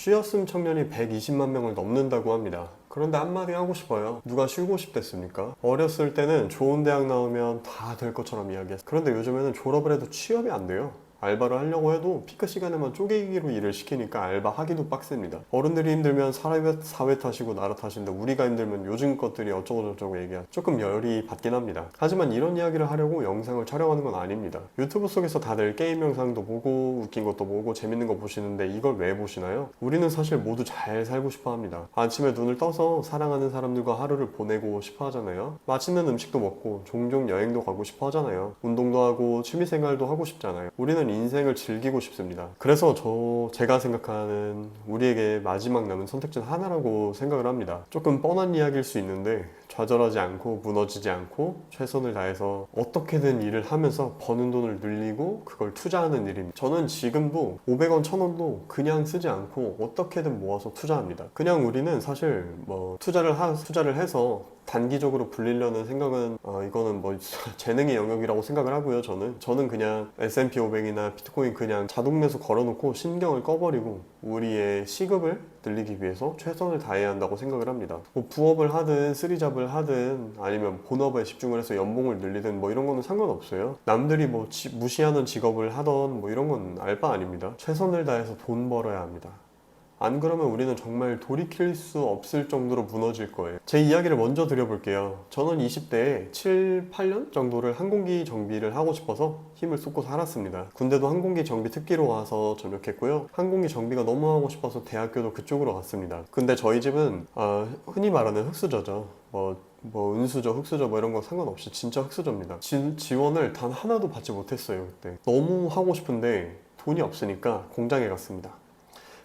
쉬었음 청년이 120만 명을 넘는다고 합니다. 그런데 한마디 하고 싶어요. 누가 쉬고 싶댔습니까? 어렸을 때는 좋은 대학 나오면 다 될 것처럼 이야기했어요. 그런데 요즘에는 졸업을 해도 취업이 안 돼요. 알바를 하려고 해도 피크 시간에만 쪼개기로 일을 시키니까 알바 하기도 빡셉니다. 어른들이 힘들면 사회 탓이고 나라 탓인데 우리가 힘들면 요즘 것들이 어쩌고저쩌고 얘기하 조금 열이 받긴 합니다. 하지만 이런 이야기를 하려고 영상을 촬영하는 건 아닙니다. 유튜브 속에서 다들 게임 영상도 보고 웃긴 것도 보고 재밌는 거 보시는데 이걸 왜 보시나요? 우리는 사실 모두 잘 살고 싶어 합니다. 아침에 눈을 떠서 사랑하는 사람들과 하루를 보내고 싶어 하잖아요. 맛있는 음식도 먹고 종종 여행도 가고 싶어 하잖아요. 운동도 하고 취미생활도 하고 싶잖아요. 우리는 인생을 즐기고 싶습니다. 그래서 제가 생각하는 우리에게 마지막 남은 선택 중 하나라고 생각을 합니다. 조금 뻔한 이야기일 수 있는데 좌절하지 않고 무너지지 않고 최선을 다해서 어떻게든 일을 하면서 버는 돈을 늘리고 그걸 투자하는 일입니다. 저는 지금도 500원, 1000원도 그냥 쓰지 않고 어떻게든 모아서 투자합니다. 그냥 우리는 사실 투자를 해서 단기적으로 불리려는 생각은 이거는 재능의 영역이라고 생각을 하고요. 저는 그냥 S&P 500이나 비트코인 그냥 자동 매수 걸어놓고 신경을 꺼버리고 우리의 시급을 늘리기 위해서 최선을 다해야 한다고 생각을 합니다. 부업을 하든 쓰리잡을 하든 아니면 본업에 집중을 해서 연봉을 늘리든 이런 거는 상관없어요. 남들이 무시하는 직업을 하던 이런 건 알 바 아닙니다. 최선을 다해서 돈 벌어야 합니다. 안 그러면 우리는 정말 돌이킬 수 없을 정도로 무너질 거예요. 제 이야기를 먼저 드려볼게요. 저는 20대에 7, 8년 정도를 항공기 정비를 하고 싶어서 힘을 쏟고 살았습니다. 군대도 항공기 정비 특기로 와서 전역했고요. 항공기 정비가 너무 하고 싶어서 대학교도 그쪽으로 갔습니다. 근데 저희 집은 흔히 말하는 흑수저죠. 은수저, 흑수저 이런 거 상관없이 진짜 흑수저입니다. 지원을 단 하나도 받지 못했어요. 그때 너무 하고 싶은데 돈이 없으니까 공장에 갔습니다.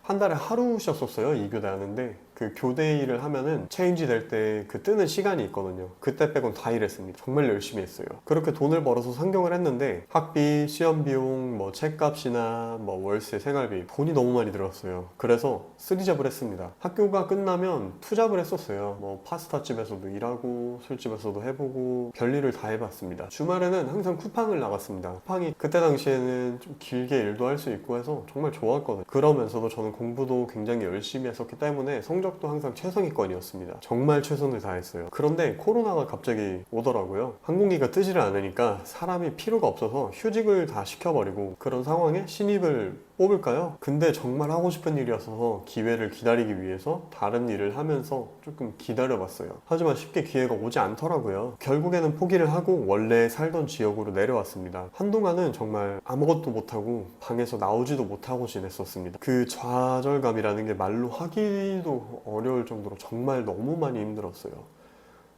한 달에 하루 쉬었었어요. 2교대 하는데 그 교대 일을 하면은 체인지 될 때 그 뜨는 시간이 있거든요. 그때 빼곤 다 일했습니다. 정말 열심히 했어요. 그렇게 돈을 벌어서 상경을 했는데 학비, 시험 비용, 책값이나 월세, 생활비 돈이 너무 많이 들었어요. 그래서 쓰리잡을 했습니다. 학교가 끝나면 투잡을 했었어요. 파스타집에서도 일하고 술집에서도 해보고 별일을 다 해봤습니다. 주말에는 항상 쿠팡을 나갔습니다. 쿠팡이 그때 당시에는 좀 길게 일도 할 수 있고 해서 정말 좋았거든요. 그러면서도 저는 공부도 굉장히 열심히 했었기 때문에 성적도 항상 최상위권이었습니다. 정말 최선을 다했어요. 그런데 코로나가 갑자기 오더라고요. 항공기가 뜨지를 않으니까 사람이 필요가 없어서 휴직을 다 시켜버리고 그런 상황에 신입을 뽑을까요? 근데 정말 하고 싶은 일이어서 기회를 기다리기 위해서 다른 일을 하면서 조금 기다려봤어요. 하지만 쉽게 기회가 오지 않더라고요. 결국에는 포기를 하고 원래 살던 지역으로 내려왔습니다. 한동안은 정말 아무것도 못하고 방에서 나오지도 못하고 지냈었습니다. 그 좌절감이라는 게 말로 하기도 어려울 정도로 정말 너무 많이 힘들었어요.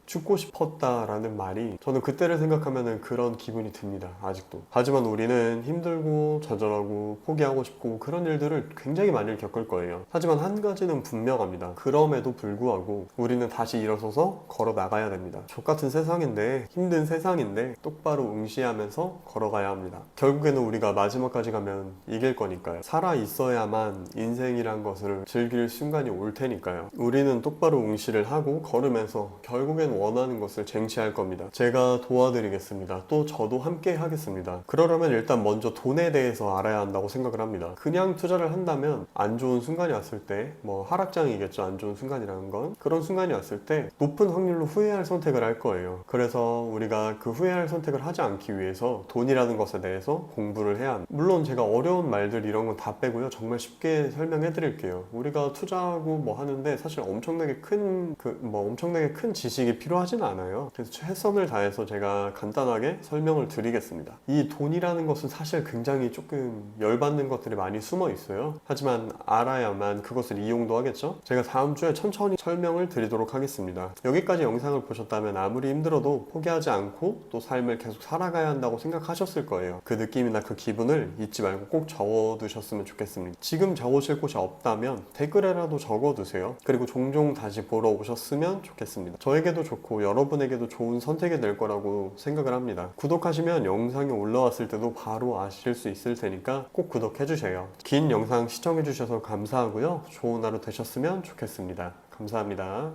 죽고 싶었다라는 말이 저는 그때를 생각하면 그런 기분이 듭니다. 아직도. 하지만 우리는 힘들고 좌절하고 포기하고 싶고 그런 일들을 굉장히 많이 겪을 거예요. 하지만 한 가지는 분명합니다. 그럼에도 불구하고 우리는 다시 일어서서 걸어 나가야 됩니다. 족같은 세상인데, 힘든 세상인데 똑바로 응시하면서 걸어가야 합니다. 결국에는 우리가 마지막까지 가면 이길 거니까요. 살아 있어야만 인생이란 것을 즐길 순간이 올 테니까요. 우리는 똑바로 응시를 하고 걸으면서 결국엔 원하는 것을 쟁취할 겁니다. 제가 도와드리겠습니다. 또 저도 함께 하겠습니다. 그러려면 일단 먼저 돈에 대해서 알아야 한다고 생각을 합니다. 그냥 투자를 한다면 안 좋은 순간이 왔을 때 하락장이겠죠. 안 좋은 순간이라는 건 그런 순간이 왔을 때 높은 확률로 후회할 선택을 할 거예요. 그래서 우리가 그 후회할 선택을 하지 않기 위해서 돈이라는 것에 대해서 공부를 해야 합니다. 물론 제가 어려운 말들 이런 건 다 빼고요. 정말 쉽게 설명해 드릴게요. 우리가 투자하고 하는데 사실 엄청나게 큰 지식이 필요하진 않아요. 그래서 최선을 다해서 제가 간단하게 설명을 드리겠습니다. 이 돈이라는 것은 사실 굉장히 조금 열받는 것들이 많이 숨어 있어요. 하지만 알아야만 그것을 이용도 하겠죠. 제가 다음 주에 천천히 설명을 드리도록 하겠습니다. 여기까지 영상을 보셨다면 아무리 힘들어도 포기하지 않고 또 삶을 계속 살아가야 한다고 생각하셨을 거예요. 그 느낌이나 그 기분을 잊지 말고 꼭 적어두셨으면 좋겠습니다. 지금 적으실 곳이 없다면 댓글에라도 적어두세요. 그리고 종종 다시 보러 오셨으면 좋겠습니다. 저에게도 좋고 여러분에게도 좋은 선택이 될 거라고 생각을 합니다. 구독하시면 영상이 올라왔을 때도 바로 아실 수 있을 테니까 꼭 구독해 주세요. 긴 영상 시청해 주셔서 감사하고요. 좋은 하루 되셨으면 좋겠습니다. 감사합니다.